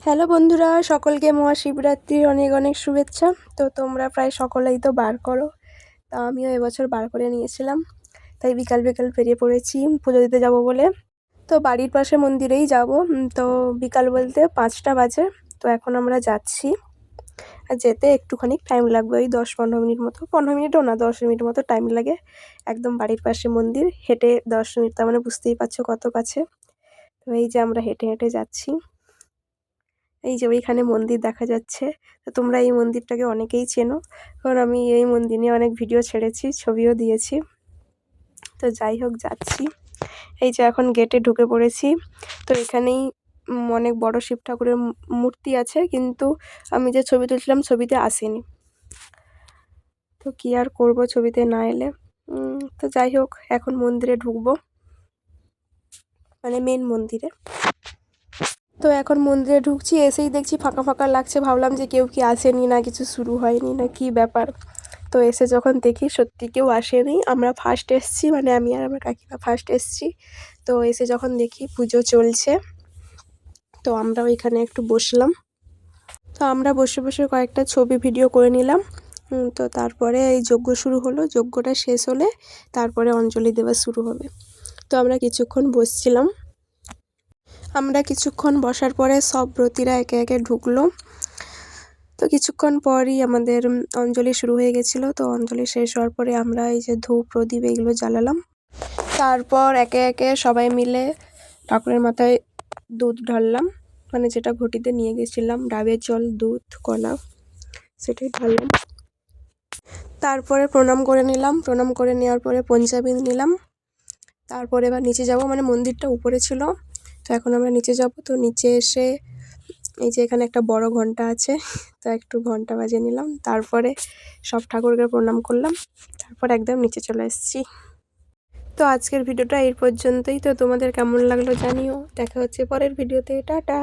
Hello বন্ধুরা, সকলকে মহাশিবরাত্রির অনেক অনেক শুভেচ্ছা। তো তোমরা প্রায় সকলেই তো বার করো, তা আমিও এবছর বার করে নিয়েছিলাম। তাই বিকাল বিকাল বেরিয়ে পড়েছি পুজো দিতে যাব বলে। তো বাড়ির পাশে মন্দিরেই যাব। তো বিকাল বলতে 5টা বাজে। তো এখন আমরা যাচ্ছি। আর যেতে একটুখানি টাইম লাগবে, ওই 10-15 মিনিট মতো, 15 মিনিটও না, 10 মিনিট মতো টাইম লাগে। একদম বাড়ির পাশে মন্দির, হেঁটে 10 মিনিট, তার মানে বুঝতেই পারছো কত কাছে। তো এই যে আমরা হেঁটে হেঁটে যাচ্ছি। এই যে ওইখানে মন্দির দেখা যাচ্ছে। তো তোমরা এই মন্দিরটাকে অনেকেই চেনো, কারণ আমি এই মন্দির নিয়ে অনেক ভিডিও ছেড়েছি, ছবিও দিয়েছি। তো যাই হোক, যাচ্ছি। এই যে এখন গেটে ঢুকে পড়েছি। তো এখানেই অনেক বড় শিব ঠাকুরের মূর্তি আছে, কিন্তু আমি যে ছবি তুলছিলাম ছবিতে আসেনি। তো কি আর করব ছবিতে না এলে। তো যাই হোক, এখন মন্দিরে ঢুকবো, মানে মেন মন্দিরে। তো এখন মন্দিরে ঢুকছি, এসেই দেখছি ফাঁকা ফাঁকা লাগছে। ভাবলাম যে কেউ কি আসেনি, না কিছু শুরু হয়নি, না কি ব্যাপার। তো এসে যখন দেখি সত্যি কেউ আসেনি, আমরা ফার্স্ট এসেছি, মানে আমি আর আমার কাকিমা ফার্স্ট এসেছি। তো এসে যখন দেখি পুজো চলছে, তো আমরা ওইখানে একটু বসলাম। তো আমরা বসে বসে কয়েকটা ছবি ভিডিও করে নিলাম। তো তারপরে এই যজ্ঞ শুরু হলো, যজ্ঞটা শেষ হলে তারপরে অঞ্জলি দেওয়া শুরু হবে। তো আমরা কিছুক্ষণ বসছিলাম। আমরা কিছুক্ষণ বসার পরে সব ব্রতীরা একে একে ঢুকলো। তো কিছুক্ষণ পরই আমাদের অঞ্জলি শুরু হয়ে গেছিলো। তো অঞ্জলি শেষ হওয়ার পরে আমরা এই যে ধূপ প্রদীপ এগুলো জ্বালালাম। তারপর একে একে সবাই মিলে ঠাকুরের মাথায় দুধ ঢাললাম, মানে যেটা ঘটিতে নিয়ে গেছিলাম, ডাবের জল, দুধ, কলা, সেটাই ঢাললাম। তারপরে প্রণাম করে নিলাম। প্রণাম করে নেওয়ার পরে পঞ্চামৃত নিলাম। তারপরে এবার নিচে যাব, মানে মন্দিরটা উপরে ছিল, তো এখন আমরা নিচে যাব। তো নিচে এসে এই যে এখানে একটা বড় ঘন্টা আছে, তো একটু ঘন্টা বাজিয়ে নিলাম। তারপরে সব ঠাকুরকে প্রণাম করলাম, তারপর একদম নিচে চলে এসেছি। তো আজকের ভিডিওটা এই পর্যন্তই। তো তোমাদের কেমন লাগলো জানিও। দেখা হচ্ছে পরের ভিডিওতে। টাটা।